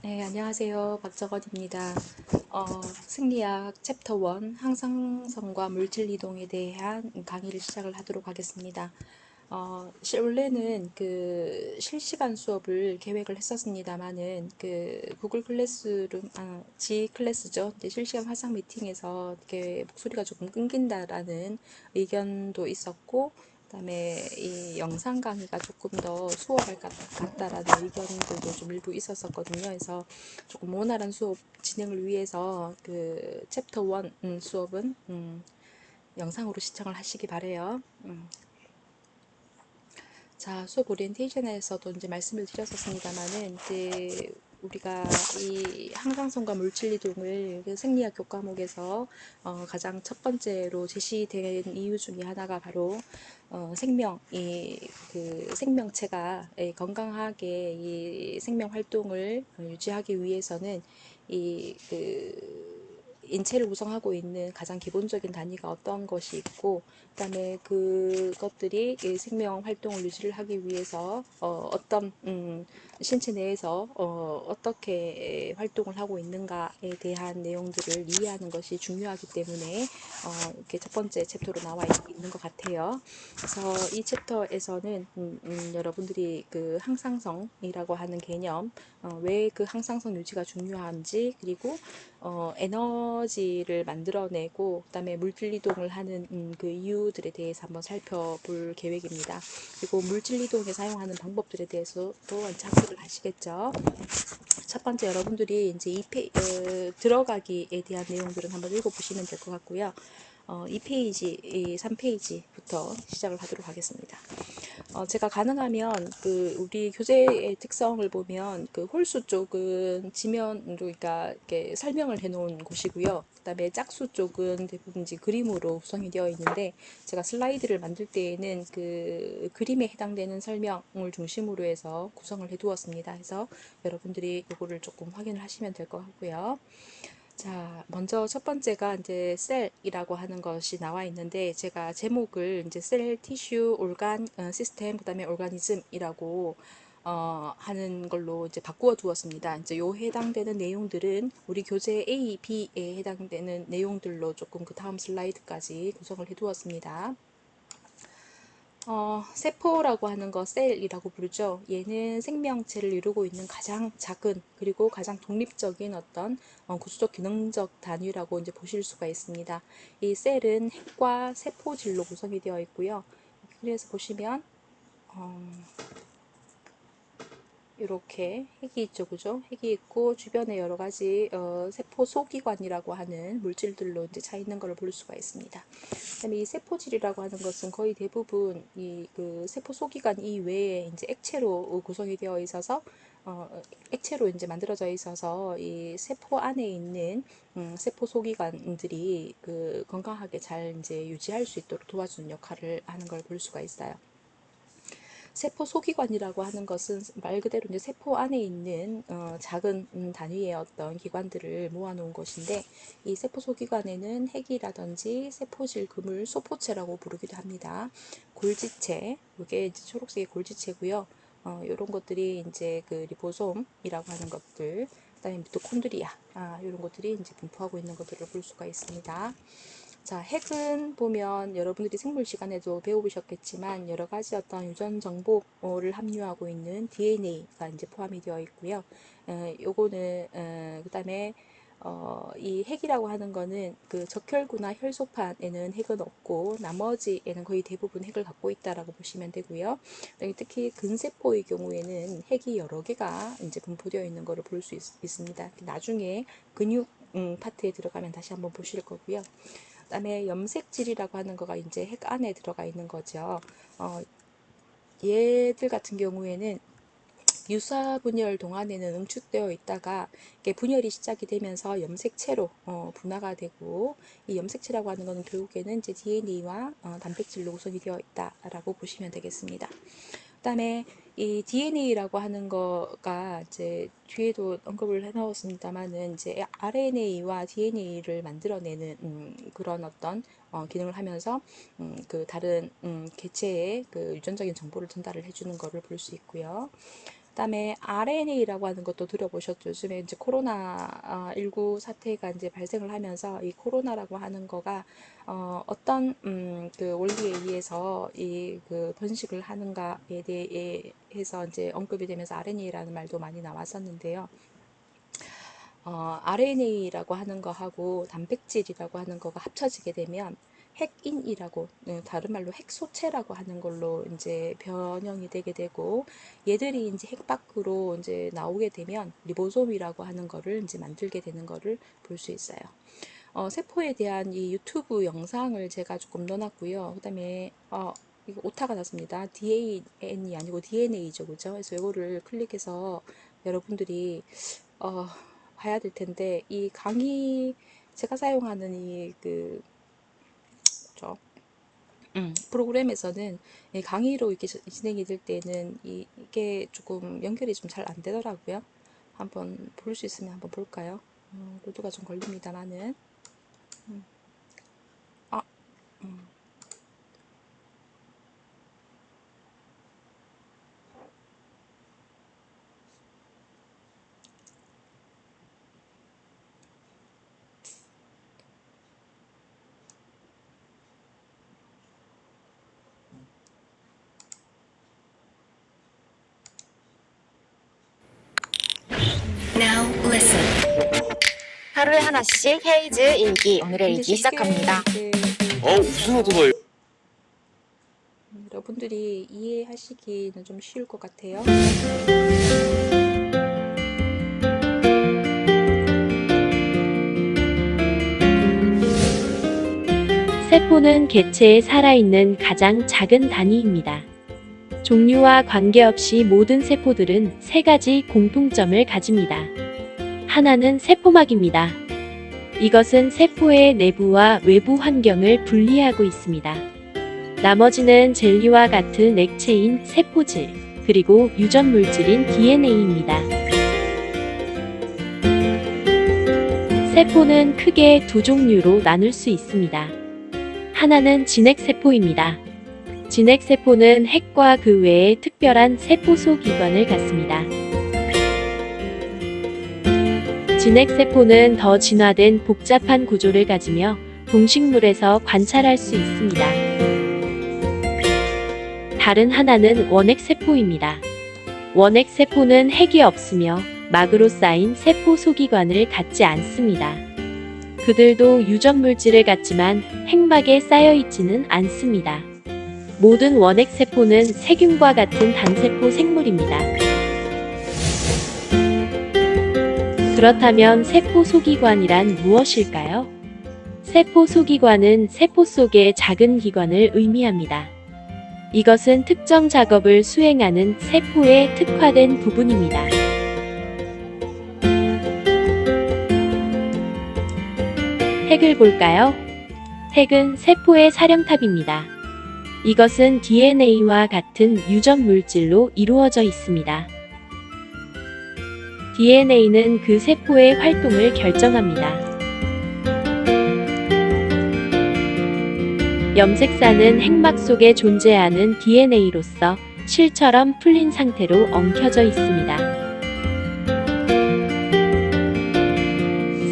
네, 안녕하세요. 박정원입니다. 생리학 챕터 1 항상성과 물질이동에 대한 강의를 시작을 하도록 하겠습니다. 원래는 그 실시간 수업을 계획을 했었습니다만은 그 구글 클래스룸, G 클래스죠. 이제 실시간 화상 미팅에서 이렇게 목소리가 조금 끊긴다라는 의견도 있었고, 그다음에 이 영상 강의가 조금 더 수월할 것 같다라는 의견들도 좀 일부 있었었거든요. 그래서 조금 원활한 수업 진행을 위해서 그 챕터 1 수업은 영상으로 시청을 하시기 바래요. 자, 수업 오리엔테이션에서도 이제 말씀을 드렸었습니다만은 이제 우리가 이 항상성과 물질이동을 그 생리학 교과목에서 가장 첫 번째로 제시된 이유 중에 하나가 바로 생명, 그 생명체가 건강하게 이 생명 활동을 유지하기 위해서는 이그 인체를 구성하고 있는 가장 기본적인 단위가 어떤 것이 있고, 그다음에 그것들이 이 생명 활동을 유지를 하기 위해서 어떤 신체 내에서 어떻게 활동을 하고 있는가에 대한 내용들을 이해하는 것이 중요하기 때문에 이렇게 첫 번째 챕터로 나와 있는 것 같아요. 그래서 이 챕터에서는 여러분들이 그 항상성이라고 하는 개념, 왜 그 항상성 유지가 중요한지, 그리고 에너지를 만들어내고 그다음에 물질 이동을 하는 그 이유들에 대해서 한번 살펴볼 계획입니다. 그리고 물질 이동에 사용하는 방법들에 대해서도 학습을 하시겠죠. 첫 번째 여러분들이 이제 들어가기에 대한 내용들은 한번 읽어보시면 될 것 같고요. 2페이지, 3페이지부터 시작을 하도록 하겠습니다. 제가 가능하면 그 우리 교재의 특성을 보면 그 홀수 쪽은 지면으로 그러니까 이렇게 설명을 해놓은 곳이고요. 그다음에 짝수 쪽은 대부분 이제 그림으로 구성이 되어 있는데 제가 슬라이드를 만들 때에는 그 그림에 해당되는 설명을 중심으로 해서 구성을 해두었습니다. 그래서 여러분들이 이거를 조금 확인을 하시면 될 것 같고요. 자, 먼저 첫 번째가 이제 셀이라고 하는 것이 나와 있는데 제가 제목을 이제 셀, 티슈, organ, 시스템, 그다음에 오르가니즘이라고 하는 걸로 이제 바꾸어 두었습니다. 이제 요 해당되는 내용들은 우리 교재 A, B에 해당되는 내용들로 조금 그 다음 슬라이드까지 구성을 해 두었습니다. 세포라고 하는 거 셀이라고 부르죠. 얘는 생명체를 이루고 있는 가장 작은 그리고 가장 독립적인 어떤 구조적 기능적 단위라고 이제 보실 수가 있습니다. 이 셀은 핵과 세포질로 구성이 되어 있고요. 그래서 보시면 이렇게 핵이 있죠, 그죠? 핵이 있고 주변에 여러 가지 세포 소기관이라고 하는 물질들로 이제 차 있는 것을 볼 수가 있습니다. 그다음에 이 세포질이라고 하는 것은 거의 대부분 이 그 세포 소기관 이외에 이제 액체로 구성이 되어 있어서 액체로 이제 만들어져 있어서 이 세포 안에 있는 세포 소기관들이 그 건강하게 잘 이제 유지할 수 있도록 도와주는 역할을 하는 걸 볼 수가 있어요. 세포 소기관이라고 하는 것은 말 그대로 이제 세포 안에 있는 작은 단위의 어떤 기관들을 모아놓은 것인데 이 세포 소기관에는 핵이라든지 세포질 그물 소포체라고 부르기도 합니다. 골지체, 이게 이제 초록색의 골지체고요. 이런 것들이 이제 그 리보솜이라고 하는 것들, 그다음에 미토콘드리아, 이런 것들이 이제 분포하고 있는 것들을 볼 수가 있습니다. 자, 핵은 보면 여러분들이 생물 시간에도 배우셨겠지만 여러 가지 어떤 유전 정보를 함유하고 있는 DNA가 이제 포함이 되어 있고요. 요거는 그다음에 이 핵이라고 하는 거는 그 적혈구나 혈소판에는 핵은 없고 나머지에는 거의 대부분 핵을 갖고 있다라고 보시면 되고요. 특히 근세포의 경우에는 핵이 여러 개가 이제 분포되어 있는 것을 볼 수 있습니다. 나중에 근육 파트에 들어가면 다시 한번 보실 거고요. 그다음에 염색질이라고 하는 거가 이제 핵 안에 들어가 있는 거죠. 얘들 같은 경우에는 유사 분열 동안에는 응축되어 있다가 이게 분열이 시작이 되면서 염색체로 분화가 되고 이 염색체라고 하는 것은 결국에는 이제 DNA와 단백질로 구성이 되어 있다라고 보시면 되겠습니다. 그다음에 이 DNA라고 하는 거가 이제 뒤에도 언급을 해놓았습니다만은 이제 RNA와 DNA를 만들어내는 그런 어떤 기능을 하면서 그 다른 개체의 그 유전적인 정보를 전달을 해주는 것을 볼 수 있고요. 그다음에 RNA라고 하는 것도 들어보셨죠? 요즘에 이제 코로나19 사태가 이제 발생을 하면서 이 코로나라고 하는 거가 어떤 그 원리에 의해서 이 그 번식을 하는가에 대해서 이제 언급이 되면서 RNA라는 말도 많이 나왔었는데요. RNA라고 하는 거하고 단백질이라고 하는 거가 합쳐지게 되면 핵인이라고, 다른 말로 핵소체라고 하는 걸로 이제 변형이 되게 되고, 얘들이 이제 핵 밖으로 이제 나오게 되면 리보솜이라고 하는 거를 이제 만들게 되는 거를 볼 수 있어요. 세포에 대한 이 유튜브 영상을 제가 조금 넣어놨고요. 그다음에 이거 오타가 났습니다. DAN이 아니고 DNA죠, 그죠? 그래서 이거를 클릭해서 여러분들이 봐야 될 텐데, 이 강의 제가 사용하는 이그 뭐죠? 프로그램에서는 이 강의로 이렇게 진행이 될 때는 이게 조금 연결이 좀 잘 안 되더라고요. 한번 볼 수 있으면 한번 볼까요? 로드가 좀 걸립니다만은. 아, Now listen. 하루에 하나씩 헤이즈 일기, 오늘의 근데 일기 시작합니다. 무슨 오토바이? 여러분들이 이해하시기는 좀 쉬울 것 같아요. 세포는 개체에 살아있는 가장 작은 단위입니다. 종류와 관계없이 모든 세포들은 세 가지 공통점을 가집니다. 하나는 세포막입니다. 이것은 세포의 내부와 외부 환경을 분리하고 있습니다. 나머지는 젤리와 같은 액체인 세포질, 그리고 유전 물질인 DNA입니다. 세포는 크게 두 종류로 나눌 수 있습니다. 하나는 진핵세포입니다. 진핵세포는 핵과 그 외에 특별한 세포 속 이관을 갖습니다. 진핵세포는 더 진화된 복잡한 구조를 가지며 동식물에서 관찰할 수 있습니다. 다른 하나는 원핵세포입니다. 원핵세포는 핵이 없으며 막으로 쌓인 세포 소기관을 갖지 않습니다. 그들도 유전 물질을 갖지만 핵막에 쌓여 있지는 않습니다. 모든 원핵세포는 세균과 같은 단세포 생물입니다. 그렇다면 세포 소기관이란 무엇일까요? 세포 소기관은 세포 속의 작은 기관을 의미합니다. 이것은 특정 작업을 수행하는 세포의 특화된 부분입니다. 핵을 볼까요? 핵은 세포의 사령탑입니다. 이것은 DNA와 같은 유전 물질로 이루어져 있습니다. DNA는 그 세포의 활동을 결정합니다. 염색사는 핵막 속에 존재하는 DNA로서 실처럼 풀린 상태로 엉켜져 있습니다.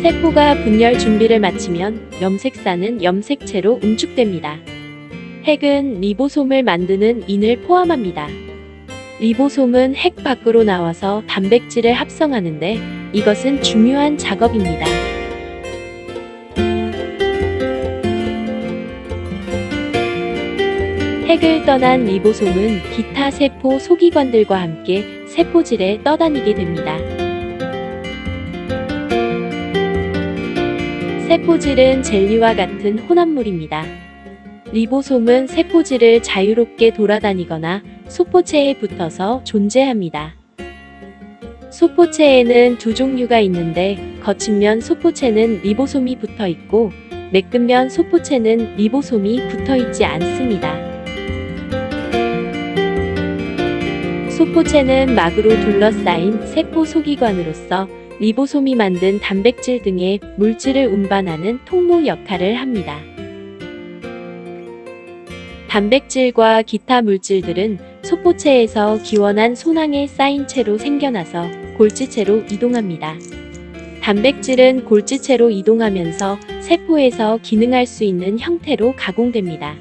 세포가 분열 준비를 마치면 염색사는 염색체로 응축됩니다. 핵은 리보솜을 만드는 인을 포함합니다. 리보솜은 핵 밖으로 나와서 단백질을 합성하는데 이것은 중요한 작업입니다. 핵을 떠난 리보솜은 기타 세포 소기관들과 함께 세포질에 떠다니게 됩니다. 세포질은 젤리와 같은 혼합물입니다. 리보솜은 세포질을 자유롭게 돌아다니거나 소포체에 붙어서 존재합니다. 소포체에는 두 종류가 있는데 거친면 소포체는 리보솜이 붙어 있고 매끈면 소포체는 리보솜이 붙어 있지 않습니다. 소포체는 막으로 둘러싸인 세포 소기관으로서 리보솜이 만든 단백질 등의 물질을 운반하는 통로 역할을 합니다. 단백질과 기타 물질들은 소포체에서 기원한 소낭에 쌓인 채로 생겨나서 골지체로 이동합니다. 단백질은 골지체로 이동하면서 세포에서 기능할 수 있는 형태로 가공됩니다.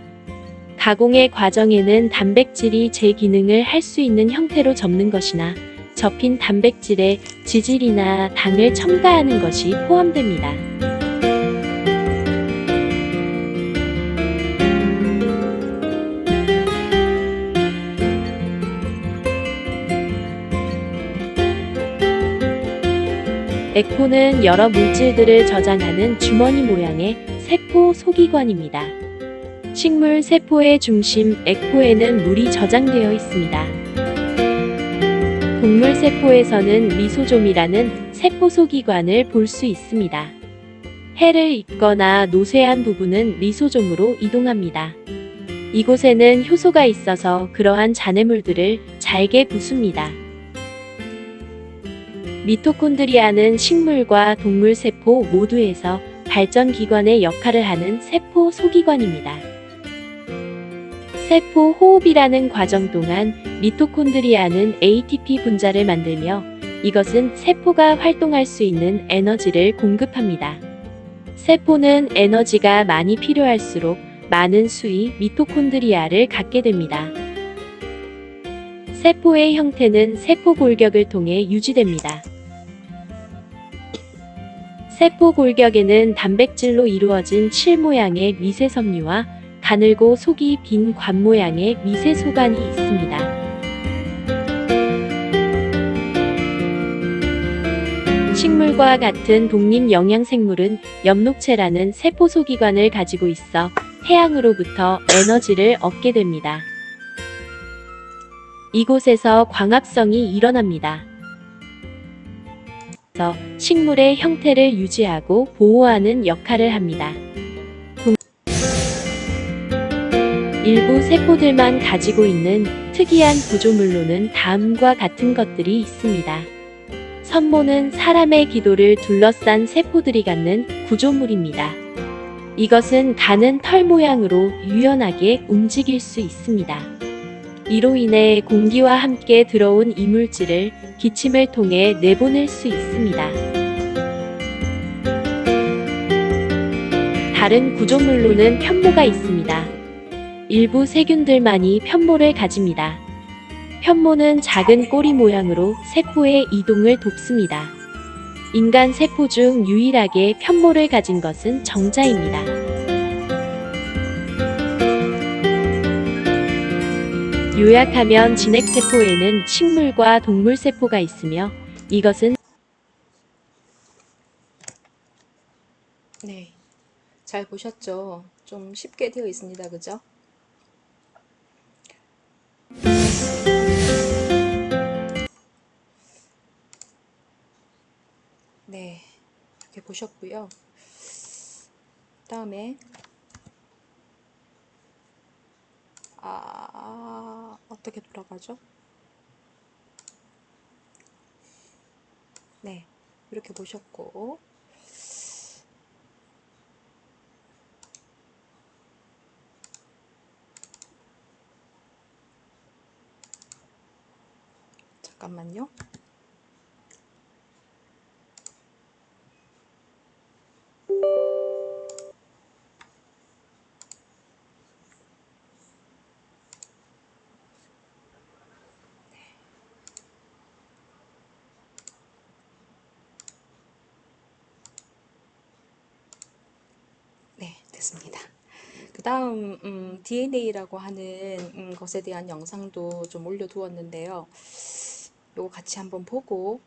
가공의 과정에는 단백질이 제 기능을 할 수 있는 형태로 접는 것이나 접힌 단백질에 지질이나 당을 첨가하는 것이 포함됩니다. 에코는 여러 물질들을 저장하는 주머니 모양의 세포 소기관입니다. 식물 세포의 중심 에코에는 물이 저장되어 있습니다. 동물 세포에서는 리소좀이라는 세포 소기관을 볼 수 있습니다. 해를 입거나 노쇠한 부분은 리소좀으로 이동합니다. 이곳에는 효소가 있어서 그러한 잔해물들을 잘게 부숩니다. 미토콘드리아는 식물과 동물 세포 모두에서 발전기관의 역할을 하는 세포 소기관입니다. 세포 호흡이라는 과정 동안 미토콘드리아는 ATP 분자를 만들며 이것은 세포가 활동할 수 있는 에너지를 공급합니다. 세포는 에너지가 많이 필요할수록 많은 수의 미토콘드리아를 갖게 됩니다. 세포의 형태는 세포 골격을 통해 유지됩니다. 세포 골격에는 단백질로 이루어진 실 모양의 미세 섬유와 가늘고 속이 빈 관 모양의 미세 소관이 있습니다. 식물과 같은 독립 영양생물은 엽록체라는 세포 소기관을 가지고 있어 태양으로부터 에너지를 얻게 됩니다. 이곳에서 광합성이 일어납니다. 그래서 식물의 형태를 유지하고 보호하는 역할을 합니다. 일부 세포들만 가지고 있는 특이한 구조물로는 다음과 같은 것들이 있습니다. 선모는 사람의 기도를 둘러싼 세포들이 갖는 구조물입니다. 이것은 가는 털 모양으로 유연하게 움직일 수 있습니다. 이로 인해 공기와 함께 들어온 이물질을 기침을 통해 내보낼 수 있습니다. 다른 구조물로는 편모가 있습니다. 일부 세균들만이 편모를 가집니다. 편모는 작은 꼬리 모양으로 세포의 이동을 돕습니다. 인간 세포 중 유일하게 편모를 가진 것은 정자입니다. 요약하면 진핵세포에는 식물과 동물세포가 있으며 이것은 네, 잘 보셨죠? 좀 쉽게 되어 있습니다. 그죠? 네, 이렇게 보셨고요. 다음에 어떻게 돌아가죠? 네, 이렇게 보셨고 잠깐만요. 네, 됐습니다. 그 다음 DNA라고 하는 것에 대한 영상도 좀 올려두었는데요. 요거 같이 한번 보고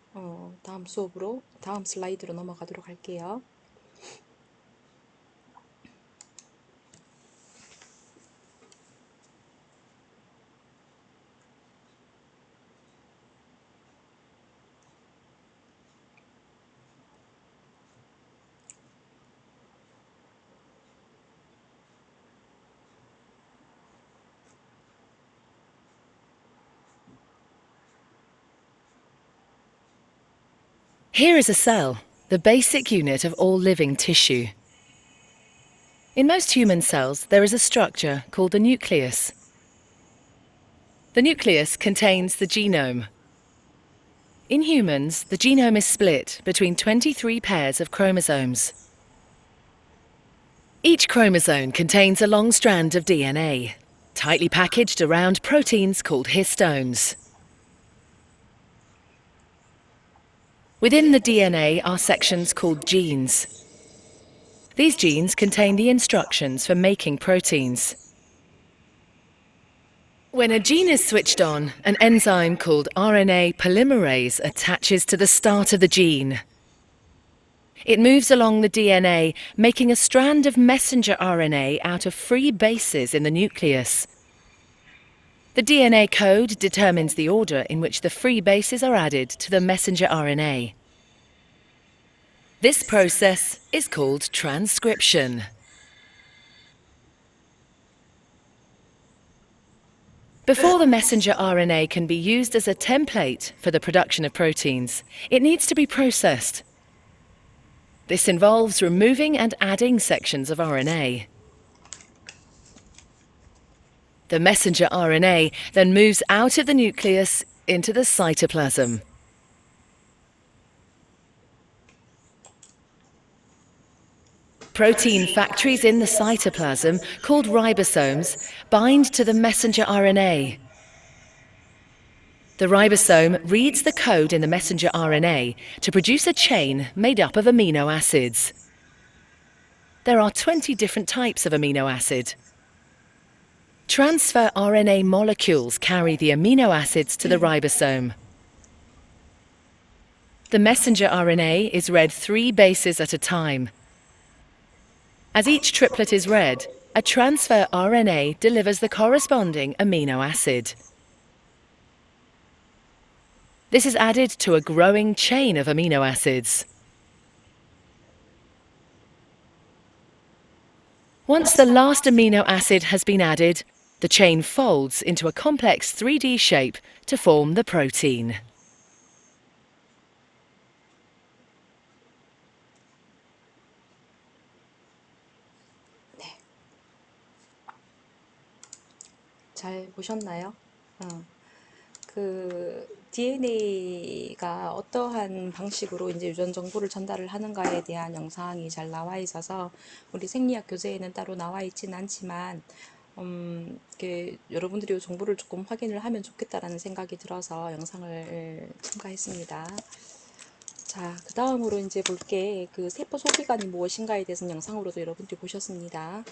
다음 수업으로 다음 슬라이드로 넘어가도록 할게요. Here is a cell, the basic unit of all living tissue. In most human cells, there is a structure called the nucleus. The nucleus contains the genome. In humans, the genome is split between 23 pairs of chromosomes. Each chromosome contains a long strand of DNA, tightly packaged around proteins called histones. Within the DNA are sections called genes. These genes contain the instructions for making proteins. When a gene is switched on, an enzyme called RNA polymerase attaches to the start of the gene. It moves along the DNA, making a strand of messenger RNA out of free bases in the nucleus. The DNA code determines the order in which the free bases are added to the messenger RNA. This process is called transcription. Before the messenger RNA can be used as a template for the production of proteins, it needs to be processed. This involves removing and adding sections of RNA. The messenger RNA then moves out of the nucleus into the cytoplasm. Protein factories in the cytoplasm, called ribosomes, bind to the messenger RNA. The ribosome reads the code in the messenger RNA to produce a chain made up of amino acids. There are 20 different types of amino acid. Transfer RNA molecules carry the amino acids to the ribosome. The messenger RNA is read 3 bases at a time. As each triplet is read, a transfer RNA delivers the corresponding amino acid. This is added to a growing chain of amino acids. Once the last amino acid has been added, the chain folds into a complex 3D shape to form the protein. 잘 보셨나요? 그 DNA가 어떠한 방식으로 이제 유전 정보를 전달을 하는가에 대한 영상이 잘 나와 있어서 우리 생리학 교재에는 따로 나와 있진 않지만 여러분들이 이 정보를 조금 확인을 하면 좋겠다라는 생각이 들어서 영상을 첨가했습니다. 자, 그 다음으로 이제 볼게 그 세포 소비관이 무엇인가에 대해서는 영상으로도 여러분들이 보셨습니다.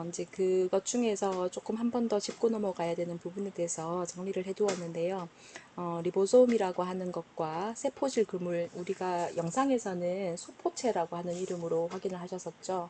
이제 그것 중에서 조금 한 번 더 짚고 넘어가야 되는 부분에 대해서 정리를 해 두었는데요. 리보솜이라고 하는 것과 세포질 그물, 우리가 영상에서는 소포체라고 하는 이름으로 확인을 하셨었죠.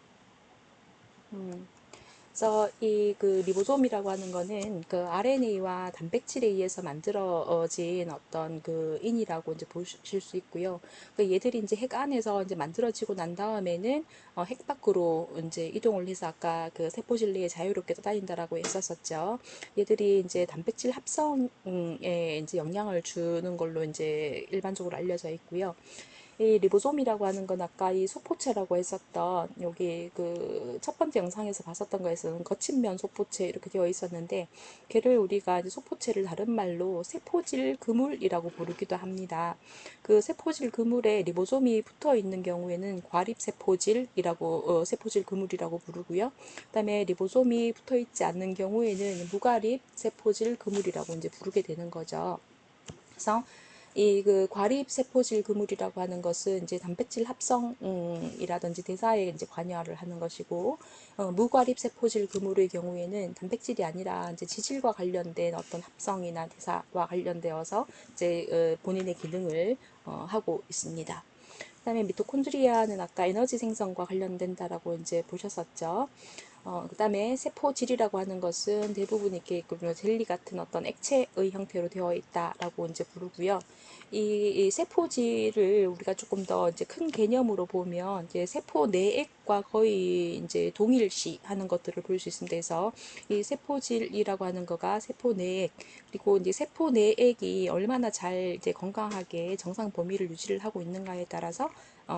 그래서 이 그 리보솜이라고 하는 거는 그 RNA와 단백질에 의해서 만들어진 어떤 그 인이라고 이제 보실 수 있고요. 그 얘들이 이제 핵 안에서 이제 만들어지고 난 다음에는 핵 밖으로 이제 이동을 해서 아까 그 세포질 내에 자유롭게 떠다닌다라고 했었었죠. 얘들이 이제 단백질 합성에 이제 영향을 주는 걸로 이제 일반적으로 알려져 있고요. 이 리보솜이라고 하는 건 아까 이 소포체라고 했었던 여기 그 첫 번째 영상에서 봤었던 거에서는 거친 면 소포체 이렇게 되어 있었는데 걔를 우리가 이제 소포체를 다른 말로 세포질 그물이라고 부르기도 합니다. 그 세포질 그물에 리보솜이 붙어 있는 경우에는 과립 세포질이라고 세포질 그물이라고 부르고요. 그다음에 리보솜이 붙어 있지 않는 경우에는 무과립 세포질 그물이라고 이제 부르게 되는 거죠. 그래서 이 그 과립 세포질 그물이라고 하는 것은 이제 단백질 합성이라든지 대사에 이제 관여를 하는 것이고, 무과립 세포질 그물의 경우에는 단백질이 아니라 이제 지질과 관련된 어떤 합성이나 대사와 관련되어서 이제 본인의 기능을 하고 있습니다. 그다음에 미토콘드리아는 아까 에너지 생성과 관련된다라고 이제 보셨었죠. 그다음에 세포질이라고 하는 것은 대부분 이렇게 젤리 같은 어떤 액체의 형태로 되어 있다라고 이제 부르고요. 이 세포질을 우리가 조금 더 이제 큰 개념으로 보면 이제 세포 내액과 거의 이제 동일시하는 것들을 볼 수 있습니다. 그래서 이 세포질이라고 하는 거가 세포 내액, 그리고 이제 세포 내액이 얼마나 잘 이제 건강하게 정상 범위를 유지를 하고 있는가에 따라서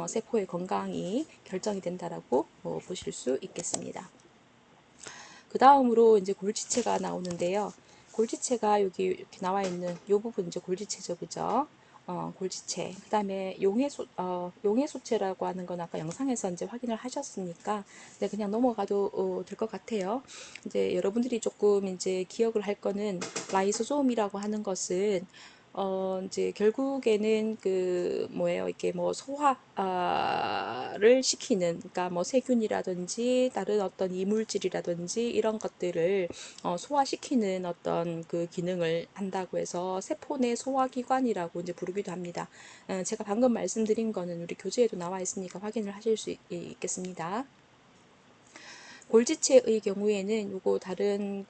세포의 건강이 결정이 된다라고 보실 수 있겠습니다. 그 다음으로 이제 골지체가 나오는데요. 골지체가 여기 이렇게 나와 있는 이 부분 이제 골지체죠, 그죠? 골지체. 그다음에 용해소체라고 하는 건 아까 영상에서 이제 확인을 하셨으니까 네, 그냥 넘어가도 될 것 같아요. 이제 여러분들이 조금 이제 기억을 할 거는 라이소솜이라고 하는 것은 이제 결국에는 그 뭐예요? 이게 뭐 소화를 시키는, 그러니까 뭐 세균이라든지 다른 어떤 이물질이라든지 이런 것들을 소화시키는 어떤 그 기능을 한다고 해서 세포 내 소화기관이라고 이제 부르기도 합니다. 제가 방금 말씀드린 거는 우리 교재에도 나와 있으니까 확인을 하실 수 있겠습니다. 골지체의 경우에는 요거 다른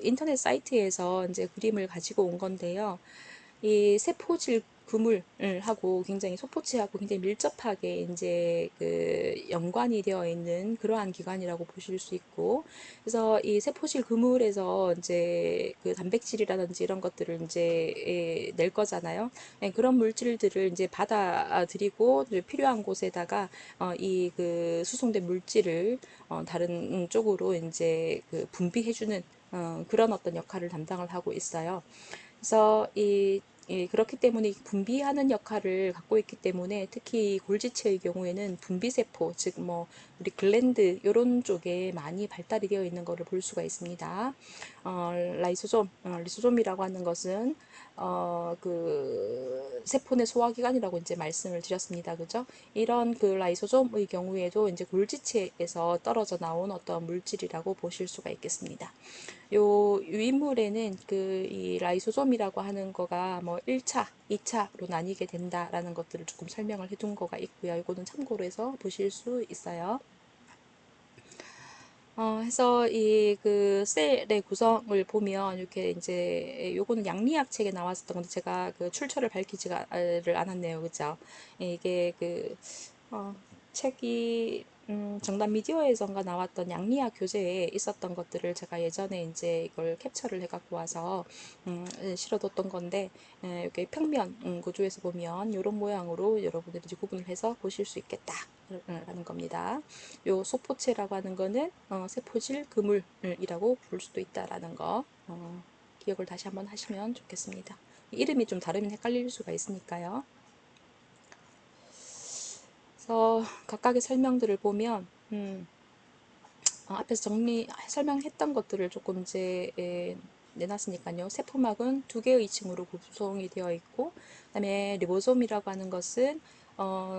인터넷 사이트에서 이제 그림을 가지고 온 건데요. 이 세포질 그물을 하고 굉장히 소포체하고 굉장히 밀접하게 이제 그 연관이 되어 있는 그러한 기관이라고 보실 수 있고, 그래서 이 세포질 그물에서 이제 그 단백질이라든지 이런 것들을 이제 낼 거잖아요. 그런 물질들을 이제 받아들이고 필요한 곳에다가 이 그 수송된 물질을 다른 쪽으로 이제 그 분비해주는 그런 어떤 역할을 담당을 하고 있어요. 그래서 그렇기 때문에 분비하는 역할을 갖고 있기 때문에 특히 골지체의 경우에는 분비세포, 즉 뭐 우리 글랜드 이런 쪽에 많이 발달이 되어 있는 것을 볼 수가 있습니다. 리소솜이라고 하는 것은 그 세포 내 소화기관이라고 이제 말씀을 드렸습니다. 그죠? 이런 그 라이소솜의 경우에도 이제 골지체에서 떨어져 나온 어떤 물질이라고 보실 수가 있겠습니다. 요 유인물에는 그 이 라이소솜이라고 하는 거가 뭐 1차, 2차로 나뉘게 된다라는 것들을 조금 설명을 해둔 거가 있고요. 이거는 참고로 해서 보실 수 있어요. 해서 이 그 셀의 구성을 보면 이렇게 이제 요거는 양리학 책에 나왔었던 건데 제가 그 출처를 밝히지가 않았네요. 그죠? 이게 그 책이 정답 미디어에선가 나왔던 양리학 교재에 있었던 것들을 제가 예전에 이제 이걸 캡처를 해갖고 와서 실어뒀던 건데, 이렇게 평면 구조에서 보면 이런 모양으로 여러분들이 이제 구분을 해서 보실 수 있겠다 라는 겁니다. 요 소포체라고 하는 거는 세포질 그물이라고 부를 수도 있다라는 거 기억을 다시 한번 하시면 좋겠습니다. 이름이 좀 다르면 헷갈릴 수가 있으니까요. 그래서 각각의 설명들을 보면 앞에서 설명했던 것들을 조금 이제 내놨으니까요. 세포막은 두 개의 층으로 구성이 되어 있고, 그다음에 리보솜이라고 하는 것은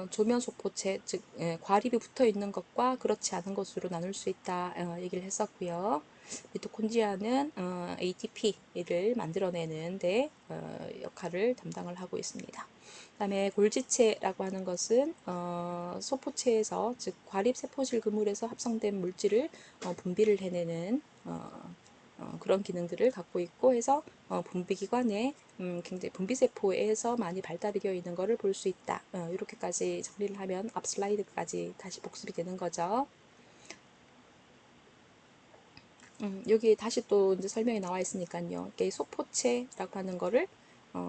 조면 소포체, 즉 과립이 붙어 있는 것과 그렇지 않은 것으로 나눌 수 있다 얘기를 했었고요. 미토콘드리아는 ATP를 만들어내는데 역할을 담당을 하고 있습니다. 그다음에 골지체라고 하는 것은 소포체에서, 즉 과립 세포질 그물에서 합성된 물질을 분비를 해내는 그런 기능들을 갖고 있고 해서 분비기관에 굉장히 분비세포에서 많이 발달이 되어 있는 것을 볼 수 있다. 이렇게까지 정리를 하면 앞 슬라이드까지 다시 복습이 되는 거죠. 여기 다시 또 이제 설명이 나와 있으니까요. 이게 소포체라고 하는 거를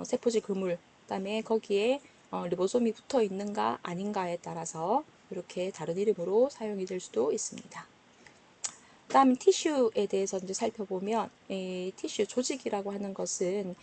세포질 그물, 그다음에 거기에 리보솜이 붙어 있는가 아닌가에 따라서 이렇게 다른 이름으로 사용이 될 수도 있습니다. 다음 티슈에 대해서 이제 살펴보면 이 티슈 조직이라고 하는 것은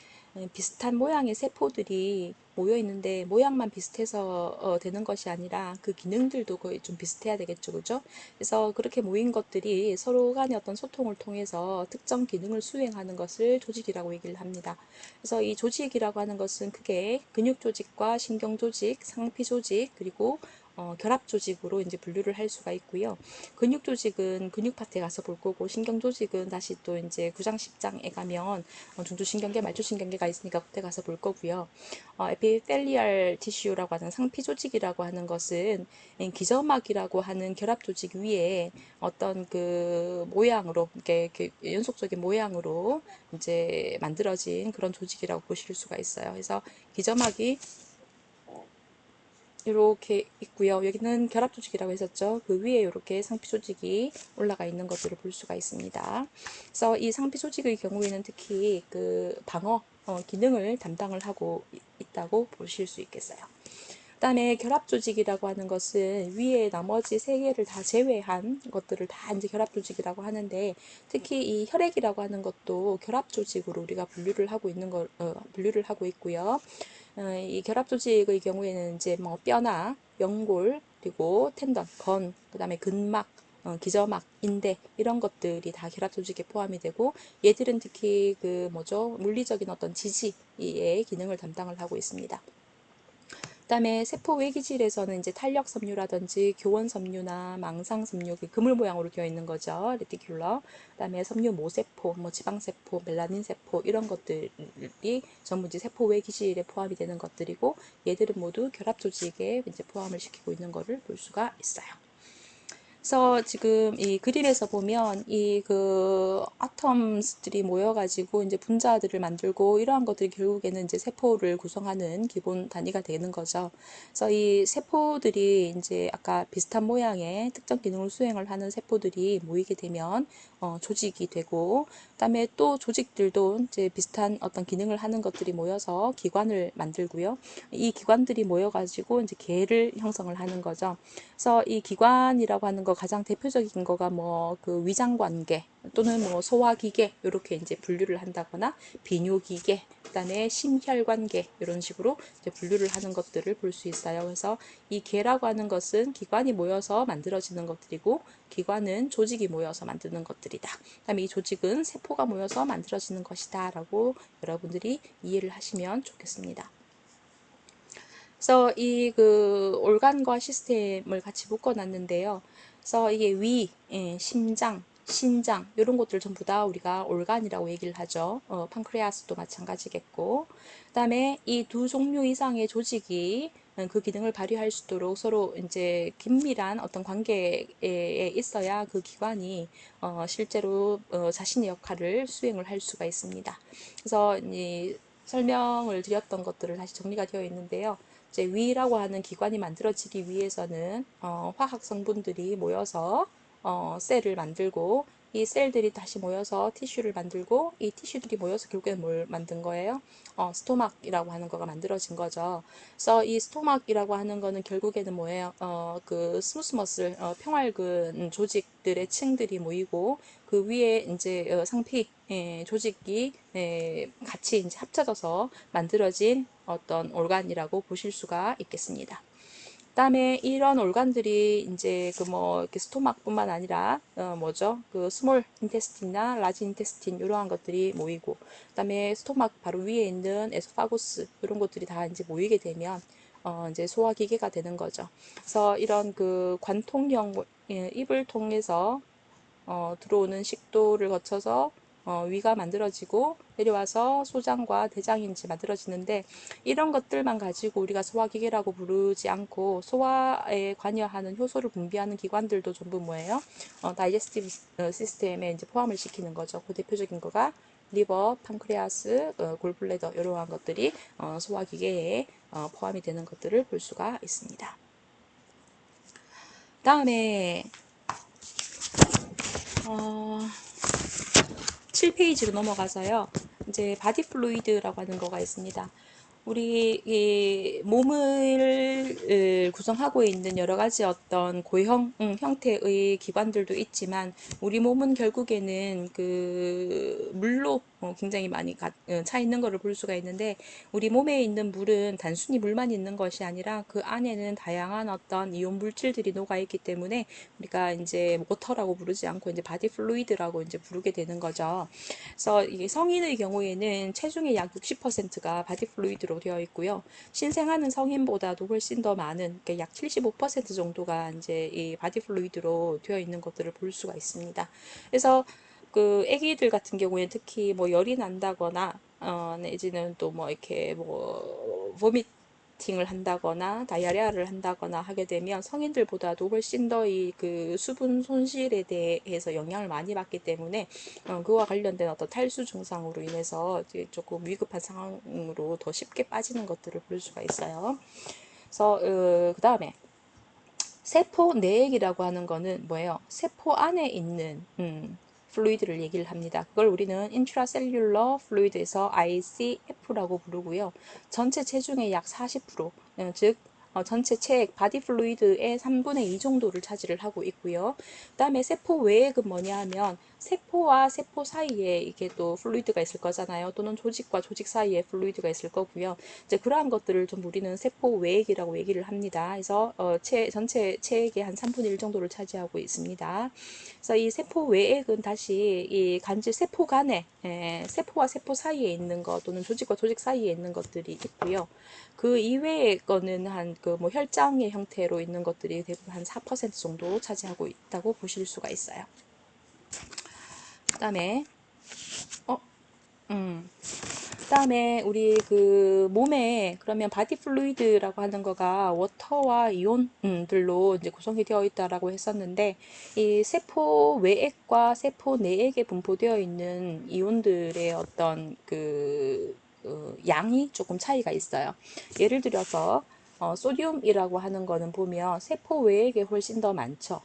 비슷한 모양의 세포들이 모여 있는데 모양만 비슷해서 되는 것이 아니라 그 기능들도 거의 좀 비슷해야 되겠죠, 그죠? 그래서 그렇게 모인 것들이 서로 간의 어떤 소통을 통해서 특정 기능을 수행하는 것을 조직이라고 얘기를 합니다. 그래서 이 조직이라고 하는 것은 크게 근육 조직과 신경 조직, 상피 조직, 그리고 결합 조직으로 이제 분류를 할 수가 있고요. 근육 조직은 근육 파트에 가서 볼 거고, 신경 조직은 다시 또 이제 9장, 10장에 가면 중두신경계, 말초신경계가 있으니까 그때 가서 볼 거고요. 에피텔리얼 티슈라고 하는 상피 조직이라고 하는 것은 기저막이라고 하는 결합 조직 위에 어떤 그 모양으로, 이렇게 연속적인 모양으로 이제 만들어진 그런 조직이라고 보실 수가 있어요. 그래서 기저막이 이렇게 있고요. 여기는 결합 조직이라고 했었죠. 그 위에 이렇게 상피 조직이 올라가 있는 것들을 볼 수가 있습니다. 그래서 이 상피 조직의 경우에는 특히 그 방어 기능을 담당을 하고 있다고 보실 수 있겠어요. 그다음에 결합 조직이라고 하는 것은 위에 나머지 세 개를 다 제외한 것들을 다 이제 결합 조직이라고 하는데, 특히 이 혈액이라고 하는 것도 결합 조직으로 우리가 분류를 하고 있고요. 이 결합 조직의 경우에는 이제 뭐 뼈나 연골, 그리고 텐던, 그다음에 근막, 기저막, 인대 이런 것들이 다 결합 조직에 포함이 되고, 얘들은 특히 그 뭐죠, 물리적인 어떤 지지의 기능을 담당을 하고 있습니다. 그다음에 세포 외기질에서는 이제 탄력 섬유라든지 교원 섬유나 망상 섬유, 그물 모양으로 되어 있는 거죠. 레티큘러. 그다음에 섬유 모세포, 뭐 지방세포, 멜라닌 세포 이런 것들이 전부 이제 세포 외기질에 포함이 되는 것들이고, 얘들은 모두 결합 조직에 이제 포함을 시키고 있는 것을 볼 수가 있어요. 그래서 지금 이 그림에서 보면 이 그 아톰들이 모여가지고 이제 분자들을 만들고, 이러한 것들이 결국에는 이제 세포를 구성하는 기본 단위가 되는 거죠. 그래서 이 세포들이 이제 아까 비슷한 모양의 특정 기능을 수행을 하는 세포들이 모이게 되면 조직이 되고, 그다음에 또 조직들도 이제 비슷한 어떤 기능을 하는 것들이 모여서 기관을 만들고요. 이 기관들이 모여가지고 이제 계를 형성을 하는 거죠. 그래서 이 기관이라고 하는 거 가장 대표적인 거가 뭐 그 위장관계 또는 뭐 소화기계 이렇게 이제 분류를 한다거나, 비뇨기계, 그다음에 심혈관계 이런 식으로 이제 분류를 하는 것들을 볼 수 있어요. 그래서 이 계라고 하는 것은 기관이 모여서 만들어지는 것들이고, 기관은 조직이 모여서 만드는 것들이다. 그다음에 이 조직은 세포가 모여서 만들어지는 것이다라고 여러분들이 이해를 하시면 좋겠습니다. 그래서 이 그 올간과 시스템을 같이 묶어놨는데요. 그래서 이게 위, 심장, 신장 이런 것들 전부 다 우리가 올간이라고 얘기를 하죠. 판크레아스도 마찬가지겠고, 그다음에 이 두 종류 이상의 조직이 그 기능을 발휘할 수 있도록 서로 이제 긴밀한 어떤 관계에 있어야 그 기관이 실제로 자신의 역할을 수행을 할 수가 있습니다. 그래서 이 설명을 드렸던 것들을 다시 정리가 되어 있는데요. 이제 위라고 하는 기관이 만들어지기 위해서는 화학 성분들이 모여서 셀을 만들고, 이 셀들이 다시 모여서 티슈를 만들고, 이 티슈들이 모여서 결국엔 뭘 만든 거예요? 스토막이라고 하는 거가 만들어진 거죠. 그래서 이 스토막이라고 하는 거는 결국에는 뭐예요? 그 스무스 머슬, 평활근 조직들의 층들이 모이고, 그 위에 이제 상피 조직이 같이 이제 합쳐져서 만들어진 어떤 올간이라고 보실 수가 있겠습니다. 그다음에 이런 올간들이 이제 그 뭐 이렇게 스토막뿐만 아니라 뭐죠? 그 스몰 인테스틴이나 라지 인테스틴 이러한 것들이 모이고, 그다음에 스토막 바로 위에 있는 에소파구스 이런 것들이 다 이제 모이게 되면 이제 소화기계가 되는 거죠. 그래서 이런 그 관통형 입을 통해서 들어오는 식도를 거쳐서 위가 만들어지고 내려와서 소장과 대장이 이제 만들어지는데, 이런 것들만 가지고 우리가 소화기계라고 부르지 않고, 소화에 관여하는 효소를 분비하는 기관들도 전부 뭐예요? 다이제스티브 시스템에 이제 포함을 시키는 거죠. 그 대표적인 거가 리버, 판크레아스, 골블래더 이러한 것들이 소화기계에 포함이 되는 것들을 볼 수가 있습니다. 다음에 7페이지로 넘어가서요. 이제 바디 플루이드라고 하는 거가 있습니다. 우리 이 몸을 구성하고 있는 여러 가지 어떤 고형 형태의 기관들도 있지만, 우리 몸은 결국에는 그 물로 굉장히 많이 차 있는 것을 볼 수가 있는데, 우리 몸에 있는 물은 단순히 물만 있는 것이 아니라 그 안에는 다양한 어떤 이온 물질들이 녹아 있기 때문에 우리가 이제 워터라고 부르지 않고 이제 바디 플루이드라고 이제 부르게 되는 거죠. 그래서 이게 성인의 경우에는 체중의 약 60%가 바디 플루이드로 되어 있고요. 신생아는 성인보다도 훨씬 더 많은, 그러니까 약 75% 정도가 이제 이 바디 플루이드로 되어 있는 것들을 볼 수가 있습니다. 그래서 그 아기들 같은 경우에 특히 뭐 열이 난다거나 내지는 또 뭐 이렇게 뭐 보미팅을 한다거나 다이아리아를 한다거나 하게 되면 성인들보다도 훨씬 더 이 그 수분 손실에 대해서 영향을 많이 받기 때문에 그와 관련된 어떤 탈수 증상으로 인해서 조금 위급한 상황으로 더 쉽게 빠지는 것들을 볼 수가 있어요. 그래서 그 다음에 세포 내액이라고 하는 거는 뭐예요? 세포 안에 있는 플루이드를 얘기를 합니다. 그걸 우리는 인트라셀룰러 플루이드에서 ICF라고 부르고요. 전체 체중의 약 40%, 즉 전체 체액 바디 플루이드의 3분의 2 정도를 차지를 하고 있고요. 그다음에 세포 외액은 뭐냐 하면 세포와 세포 사이에 이게 또 플루이드가 있을 거잖아요. 또는 조직과 조직 사이에 플루이드가 있을 거고요. 이제 그러한 것들을 좀 우리는 세포 외액이라고 얘기를 합니다. 그래서 전체 체액의 한 3분의 1 정도를 차지하고 있습니다. 그래서 이 세포 외액은 다시 이 간질 세포 간에 세포와 세포 사이에 있는 것 또는 조직과 조직 사이에 있는 것들이 있고요. 그 이외의 거는 한 그 뭐 혈장의 형태로 있는 것들이 대부분 한 4% 정도 차지하고 있다고 보실 수가 있어요. 그다음에 그다음에 우리 그 몸에 그러면 바디 플루이드라고 하는 거가 워터와 이온들로 이제 구성이 되어 있다라고 했었는데 이 세포 외액과 세포 내액에 분포되어 있는 이온들의 어떤 양이 조금 차이가 있어요. 예를 들어서 소듐이라고 하는 거는 보면 세포 외액에 훨씬 더 많죠.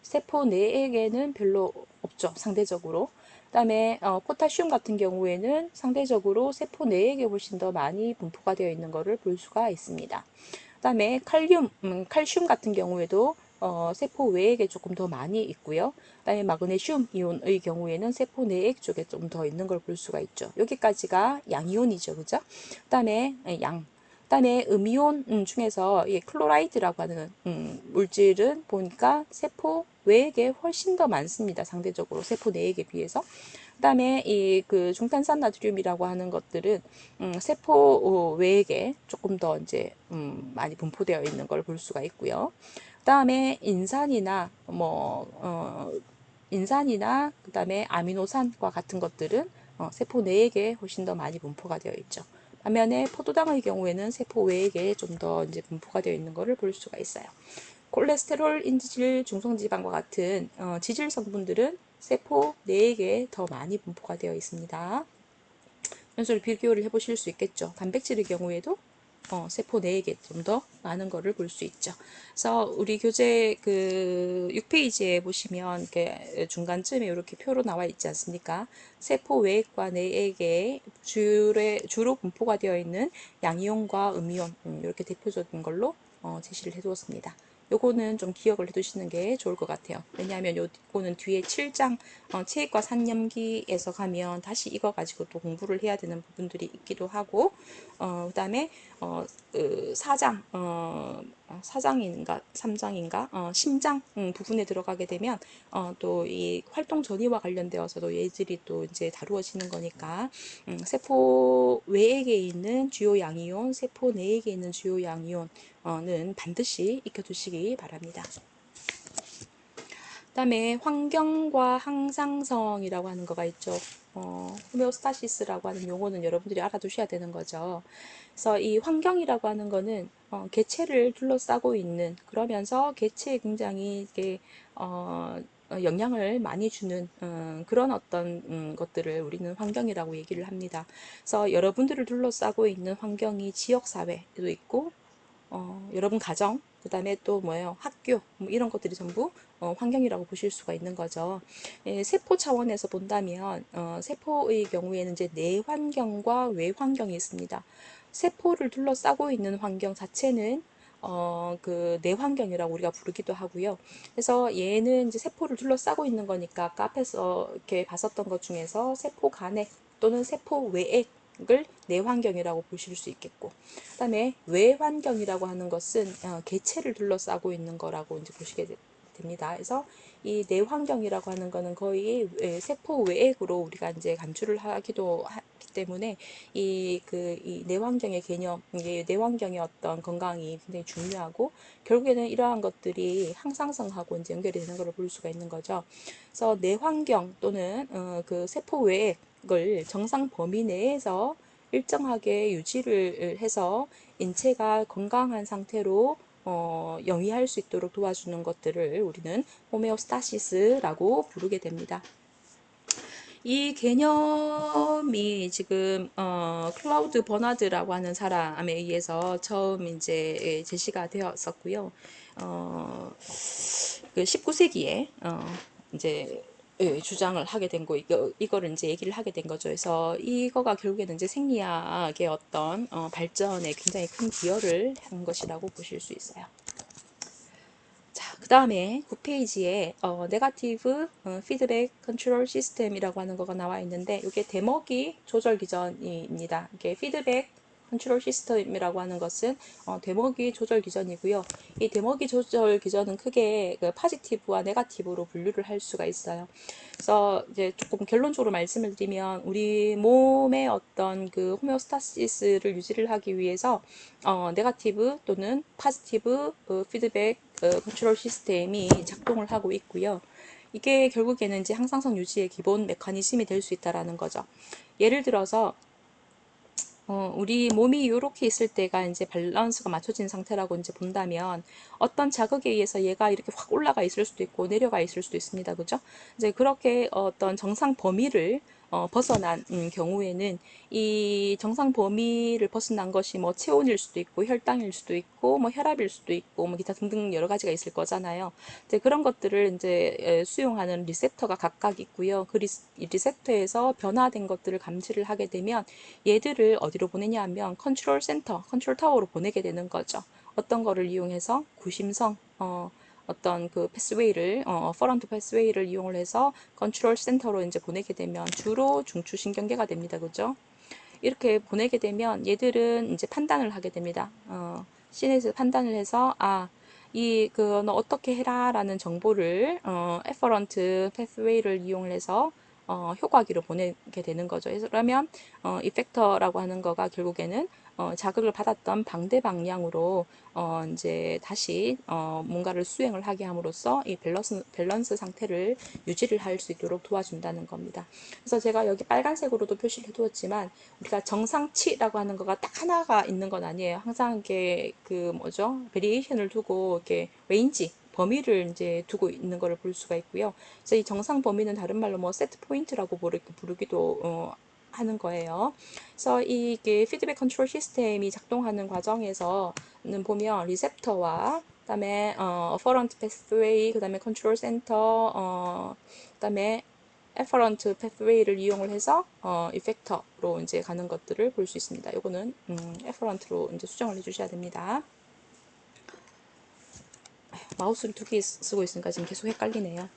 세포 내에게는 별로 없죠. 상대적으로. 그다음에 포타슘 같은 경우에는 상대적으로 세포 내에게 훨씬 더 많이 분포가 되어 있는 것을 볼 수가 있습니다. 그다음에 칼슘 같은 경우에도 세포 외액에 조금 더 많이 있고요. 그다음에 마그네슘 이온의 경우에는 세포 내액 쪽에 좀 더 있는 걸 볼 수가 있죠. 여기까지가 양이온이죠, 그죠? 그다음에 그다음에 음이온 중에서 클로라이드라고 하는 물질은 보니까 세포 외액에 훨씬 더 많습니다. 상대적으로 세포 내액에 비해서. 그다음에 이 그 중탄산 나트륨이라고 하는 것들은 세포 외액에 조금 더 이제 많이 분포되어 있는 걸 볼 수가 있고요. 그다음에 인산이나 그다음에 아미노산과 같은 것들은 세포 내액에 훨씬 더 많이 분포가 되어 있죠. 반면에 포도당의 경우에는 세포 외액에 좀 더 이제 분포가 되어 있는 것을 볼 수가 있어요. 콜레스테롤, 인지질, 중성지방과 같은 지질 성분들은 세포 내액에 더 많이 분포가 되어 있습니다. 연소를 비교를 해보실 수 있겠죠. 단백질의 경우에도 세포 내액에 좀 더 많은 거를 볼 수 있죠. 그래서 우리 교재 그 6페이지에 보시면 이렇게 중간쯤에 이렇게 표로 나와 있지 않습니까? 세포 외액과 내액에 주로 분포가 되어 있는 양이온과 음이온 이렇게 대표적인 걸로 제시를 해두었습니다. 요거는 좀 기억을 해두시는 게 좋을 것 같아요. 왜냐하면 요거는 뒤에 7장 체육과 산염기에서 가면 다시 이거 가지고 또 공부를 해야 되는 부분들이 있기도 하고 그다음에 4장 4장인가 3장인가 심장 부분에 들어가게 되면 또 이 활동 전이와 관련되어서도 예질이 또 이제 다루어지는 거니까 세포 외액에 있는 주요 양이온, 세포 내액에 있는 주요 양이온은 반드시 익혀두시기 바랍니다. 그다음에 환경과 항상성이라고 하는 거가 있죠. 호메오스타시스라고 하는 용어는 여러분들이 알아두셔야 되는 거죠. 그래서 이 환경이라고 하는 거는 개체를 둘러싸고 있는 그러면서 개체에 굉장히 이게 영향을 많이 주는 그런 어떤 것들을 우리는 환경이라고 얘기를 합니다. 그래서 여러분들을 둘러싸고 있는 환경이 지역 사회도 있고 여러분 가정, 그 다음에 또 뭐예요? 학교, 뭐 이런 것들이 전부 환경이라고 보실 수가 있는 거죠. 세포 차원에서 본다면 세포의 경우에는 이제 내환경과 외환경이 있습니다. 세포를 둘러싸고 있는 환경 자체는 그 내환경이라고 우리가 부르기도 하고요. 그래서 얘는 이제 세포를 둘러싸고 있는 거니까 아까 앞에서 이렇게 봤었던 것 중에서 세포 간액 또는 세포 외액 을 내환경이라고 보실 수 있겠고, 그다음에 외환경이라고 하는 것은 개체를 둘러싸고 있는 거라고 이제 보시게 됩니다. 그래서 이 내환경이라고 하는 거는 거의 세포 외액으로 우리가 이제 간주를 하기도 하기 때문에 이 내환경의 개념, 이게 내환경의 어떤 건강이 굉장히 중요하고 결국에는 이러한 것들이 항상성하고 이제 연결이 되는 걸 볼 수가 있는 거죠. 그래서 내환경 또는 그 세포 외액 을 정상 범위 내에서 일정하게 유지를 해서 인체가 건강한 상태로 영위할 수 있도록 도와주는 것들을 우리는 호메오스타시스라고 부르게 됩니다. 이 개념이 지금 클라우드 버나드라고 하는 사람에 의해서 처음 이제 제시가 되었었고요. 그 19세기에 이제 예, 주장을 하게 된 거, 이거를 이제 얘기를 하게 된 거죠. 그래서 이거가 결국에는 이제 생리학의 어떤 발전에 굉장히 큰 기여를 한 것이라고 보실 수 있어요. 자, 그 다음에 9페이지에 네거티브 피드백 컨트롤 시스템이라고 하는 거가 나와 있는데, 이게 대먹이 조절 기전입니다. 이게 피드백 컨트롤 시스템이라고 하는 것은 대먹이 조절 기전이고요. 이 대먹이 조절 기전은 크게 그 파지티브와 네거티브로 분류를 할 수가 있어요. 그래서 이제 조금 결론적으로 말씀을 드리면, 우리 몸의 어떤 그 호메오스타시스를 유지를 하기 위해서 네거티브 또는 파지티브 피드백 컨트롤 시스템이 작동을 하고 있고요. 이게 결국에는 이제 항상성 유지의 기본 메커니즘이 될 수 있다라는 거죠. 예를 들어서 우리 몸이 이렇게 있을 때가 이제 밸런스가 맞춰진 상태라고 이제 본다면, 어떤 자극에 의해서 얘가 이렇게 확 올라가 있을 수도 있고 내려가 있을 수도 있습니다. 그죠? 이제 그렇게 어떤 정상 범위를 벗어난 경우에는, 이 정상 범위를 벗어난 것이 뭐 체온일 수도 있고 혈당일 수도 있고 뭐 혈압일 수도 있고 뭐 기타 등등 여러 가지가 있을 거잖아요. 이제 그런 것들을 이제 수용하는 리셉터가 각각 있고요. 그 리셉터에서 변화된 것들을 감지를 하게 되면, 얘들을 어디로 보내냐 하면 컨트롤 센터, 컨트롤 타워로 보내게 되는 거죠. 어떤 거를 이용해서 구심성, 어떤 그 패스웨이를, 퍼런트 패스웨이를 이용을 해서 컨트롤 센터로 이제 보내게 되면 주로 중추신경계가 됩니다. 그죠? 이렇게 보내게 되면 얘들은 이제 판단을 하게 됩니다. 시내에서 판단을 해서, 너 어떻게 해라 라는 정보를 에퍼런트 패스웨이를 이용을 해서 효과기로 보내게 되는 거죠. 그러면 이펙터라고 하는 거가 결국에는 자극을 받았던 방대 방향으로 이제 다시 뭔가를 수행을 하게 함으로써 이 밸런스 상태를 유지를 할 수 있도록 도와준다는 겁니다. 그래서 제가 여기 빨간색으로도 표시를 해두었지만, 우리가 정상치라고 하는 거가 딱 하나가 있는 건 아니에요. 항상 이렇게 그 뭐죠? 베리에이션을 두고 이렇게 레인지 범위를 이제 두고 있는 것을 볼 수가 있고요. 그래서 이 정상 범위는 다른 말로 뭐 세트 포인트라고 부르기도 하는 거예요. 그래서 이게 피드백 컨트롤 시스템이 작동하는 과정에서는 보면 리셉터와 그다음에 어퍼런트 패스웨이, 그다음에 컨트롤 센터, 그다음에 에퍼런트 패스웨이를 이용을 해서 이펙터로 이제 가는 것들을 볼 수 있습니다. 요거는 에퍼런트로 이제 수정을 해주셔야 됩니다. 마우스를 두 개 쓰고 있으니까 지금 계속 헷갈리네요.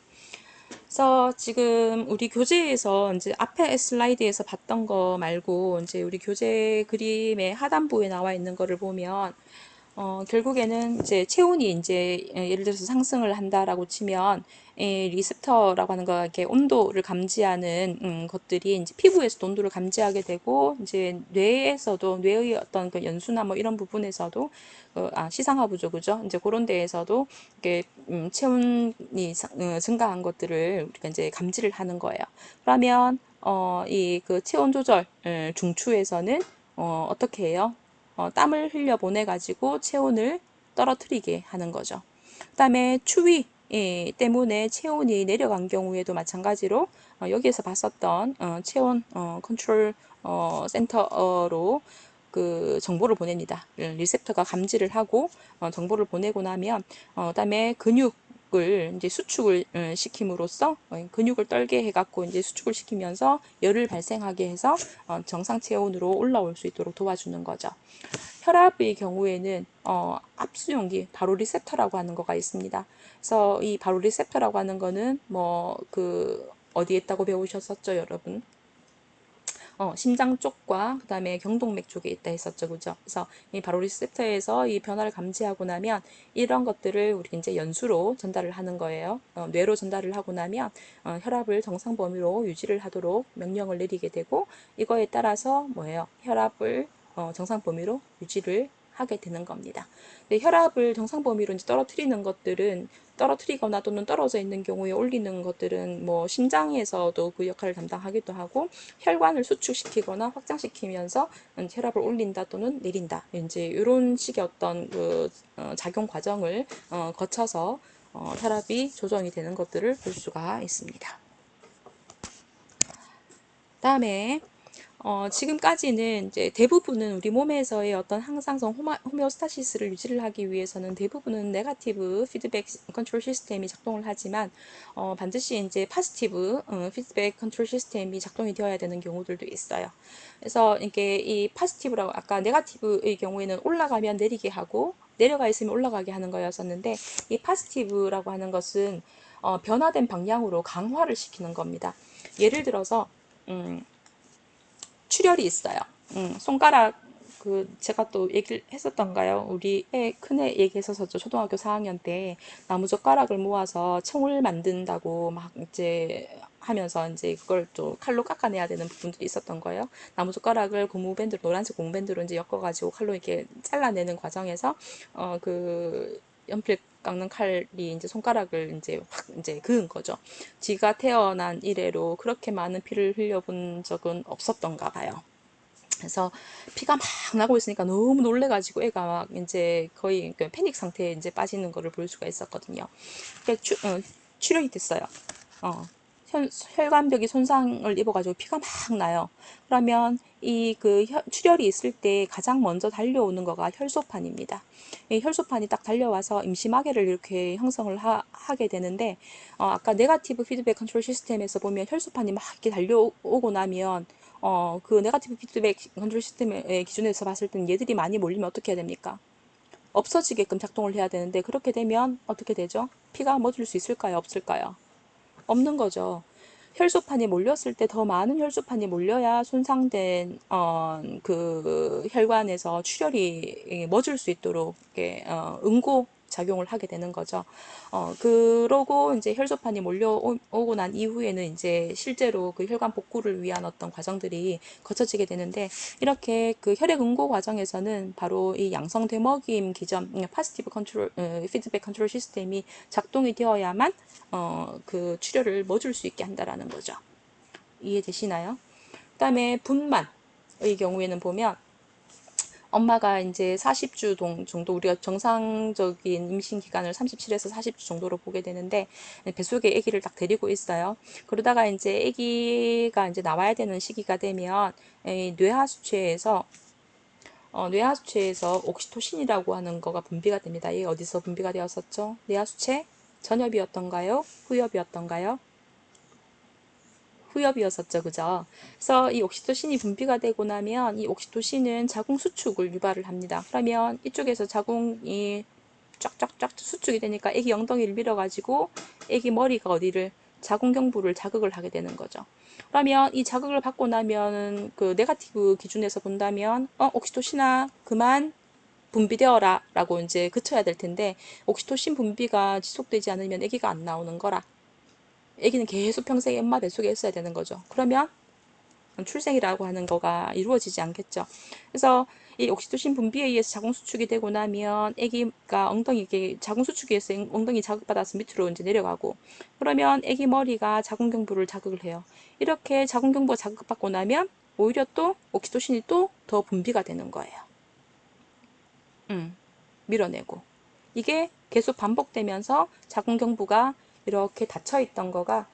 그래서 지금 우리 교재에서 이제 앞에 슬라이드에서 봤던 거 말고, 이제 우리 교재 그림의 하단부에 나와 있는 거를 보면, 결국에는 이제 체온이 이제 예를 들어서 상승을 한다라고 치면, 리셉터라고 하는 거, 이렇게 온도를 감지하는 것들이 이제 피부에서도 온도를 감지하게 되고, 이제 뇌에서도, 뇌의 어떤 그 연수나 뭐 이런 부분에서도 시상하부죠, 그죠? 이제 그런 데에서도 이게 체온이 증가한 것들을 우리가 이제 감지를 하는 거예요. 그러면 이 그 체온 조절 중추에서는 어떻게 해요? 땀을 흘려 보내 가지고 체온을 떨어뜨리게 하는 거죠. 그다음에 추위 때문에 체온이 내려간 경우에도 마찬가지로 여기에서 봤었던 체온 컨트롤 센터로 그 정보를 보냅니다. 리셉터가 감지를 하고 정보를 보내고 나면 그다음에 근육을 이제 수축을 시킴으로써 근육을 떨게 해갖고 이제 수축을 시키면서 열을 발생하게 해서 정상 체온으로 올라올 수 있도록 도와주는 거죠. 혈압의 경우에는 압수용기 바로 리셉터라고 하는 거가 있습니다. 그래서 이 바로 리셉터라고 하는 거는 뭐 그 어디에 있다고 배우셨었죠, 여러분? 심장 쪽과 그다음에 경동맥 쪽에 있다 했었죠, 그죠? 그래서 이 바로 리셉터에서 이 변화를 감지하고 나면 이런 것들을 우리 이제 연수로 전달을 하는 거예요. 뇌로 전달을 하고 나면 혈압을 정상 범위로 유지를 하도록 명령을 내리게 되고, 이거에 따라서 뭐예요? 혈압을 정상 범위로 유지를 하게 되는 겁니다. 근데 혈압을 정상 범위로 이제 떨어뜨리는 것들은, 떨어뜨리거나 또는 떨어져 있는 경우에 올리는 것들은 뭐 심장에서도 그 역할을 담당하기도 하고, 혈관을 수축시키거나 확장시키면서 혈압을 올린다 또는 내린다, 이제 이런 식의 어떤 그 작용 과정을 거쳐서 혈압이 조정이 되는 것들을 볼 수가 있습니다. 다음에 지금까지는 이제 대부분은 우리 몸에서의 어떤 항상성 호메오스타시스를 유지를 하기 위해서는 대부분은 네가티브 피드백 컨트롤 시스템이 작동을 하지만 반드시 이제 파지티브 피드백 컨트롤 시스템이 작동이 되어야 되는 경우들도 있어요. 그래서 이게 이 파지티브라고 아까 네가티브의 경우에는 올라가면 내리게 하고 내려가 있으면 올라가게 하는 거였었는데 이 파지티브라고 하는 것은 변화된 방향으로 강화를 시키는 겁니다. 예를 들어서 출혈이 있어요. 손가락 제가 또 얘기를 했었던가요? 우리 큰애 얘기했었죠. 초등학교 4학년 때 나무젓가락을 모아서 총을 만든다고 막 이제 하면서 이제 그걸 또 칼로 깎아내야 되는 부분들이 있었던 거예요. 나무젓가락을 고무밴드로 노란색 고무밴드로 이제 엮어가지고 칼로 이렇게 잘라내는 과정에서 연필 깎는 칼이 이제 손가락을 이제 확 이제 그은 거죠. 지가 태어난 이래로 그렇게 많은 피를 흘려본 적은 없었던가 봐요. 그래서 피가 막 나고 있으니까 너무 놀래가지고 애가 막 이제 거의 그 패닉 상태에 이제 빠지는 거를 볼 수가 있었거든요. 그러니까 출혈이 됐어요. 어, 혈관벽이 손상을 입어가지고 피가 막 나요. 그러면 이 출혈이 있을 때 가장 먼저 달려오는 거가 혈소판입니다. 이 혈소판이 딱 달려와서 임시마개를 이렇게 형성을 하게 되는데, 아까 네가티브 피드백 컨트롤 시스템에서 보면 혈소판이 막 이렇게 달려오고 나면, 그 네가티브 피드백 컨트롤 시스템의 기준에서 봤을 때는 얘들이 많이 몰리면 어떻게 해야 됩니까? 없어지게끔 작동을 해야 되는데, 그렇게 되면 어떻게 되죠? 피가 멎을 수 있을까요? 없을까요? 없는 거죠. 혈소판이 몰렸을 때 더 많은 혈소판이 몰려야 손상된 그 혈관에서 출혈이 멎을 수 있도록 이렇게 응고 작용을 하게 되는 거죠. 그러고 이제 혈소판이 몰려오고 난 이후에는 이제 실제로 그 혈관 복구를 위한 어떤 과정들이 거쳐지게 되는데, 이렇게 그 혈액 응고 과정에서는 바로 이 양성 되먹임 기전, 파지티브 컨트롤, 피드백 컨트롤 시스템이 작동이 되어야만 그 출혈을 멎을 수 있게 한다라는 거죠. 이해되시나요? 그다음에 분만의 경우에는 보면 엄마가 이제 40주 정도 우리가 정상적인 임신 기간을 37에서 40주 정도로 보게 되는데 뱃속에 아기를 딱 데리고 있어요. 그러다가 이제 아기가 이제 나와야 되는 시기가 되면 뇌하수체에서 옥시토신이라고 하는 거가 분비가 됩니다. 이게 어디서 분비가 되었었죠? 뇌하수체 전엽이었던가요? 후엽이었던가요? 후엽이었었죠. 그죠? 그래서 이 옥시토신이 분비가 되고 나면 이 옥시토신은 자궁 수축을 유발을 합니다. 그러면 이쪽에서 자궁이 쫙쫙쫙 수축이 되니까 애기 엉덩이를 밀어가지고 애기 머리가 어디를 자궁경부를 자극을 하게 되는 거죠. 그러면 이 자극을 받고 나면 그 네가티브 기준에서 본다면 옥시토신아 그만 분비되어라 라고 이제 그쳐야 될 텐데 옥시토신 분비가 지속되지 않으면 애기가 안 나오는 거라. 애기는 계속 평생 엄마 뱃속에 있어야 되는 거죠. 그러면 출생이라고 하는 거가 이루어지지 않겠죠. 그래서 이 옥시토신 분비에 의해서 자궁 수축이 되고 나면 아기가 자궁 수축에 의해서 엉덩이 자극받아서 밑으로 이제 내려가고, 그러면 아기 머리가 자궁경부를 자극을 해요. 이렇게 자궁경부가 자극받고 나면 오히려 또 옥시토신이 또 더 분비가 되는 거예요. 밀어내고. 이게 계속 반복되면서 자궁경부가 이렇게 닫혀 있던 거가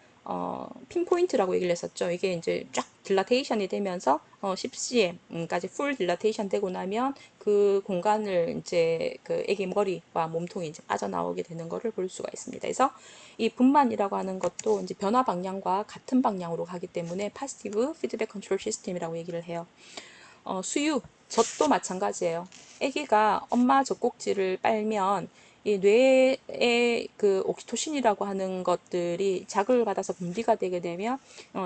핀포인트라고 얘기를 했었죠. 이게 이제 쫙 딜라테이션이 되면서 10cm까지 풀 딜라테이션 되고 나면 그 공간을 이제 그 애기 머리와 몸통이 이제 빠져나오게 되는 것을 볼 수가 있습니다. 그래서 이 분만이라고 하는 것도 이제 변화 방향과 같은 방향으로 가기 때문에 파지티브 피드백 컨트롤 시스템이라고 얘기를 해요. 수유, 젖도 마찬가지예요. 아기가 엄마 젖꼭지를 빨면 이 뇌에 그 옥시토신이라고 하는 것들이 자극을 받아서 분비가 되게 되면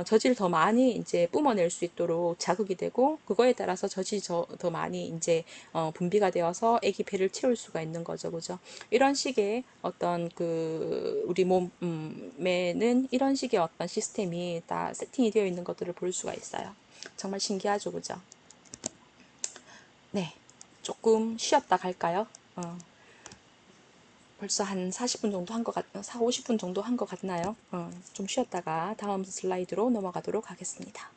젖을 더 많이 이제 뿜어낼 수 있도록 자극이 되고, 그거에 따라서 젖이 더 많이 이제 분비가 되어서 아기 배를 채울 수가 있는 거죠, 그죠? 이런 식의 어떤 그 우리 몸에는 이런 식의 어떤 시스템이 다 세팅이 되어 있는 것들을 볼 수가 있어요. 정말 신기하죠, 그죠? 네, 조금 쉬었다 갈까요? 벌써 한 40분 정도 한 것 50분 정도 한 것 같나요? 좀 쉬었다가 다음 슬라이드로 넘어가도록 하겠습니다.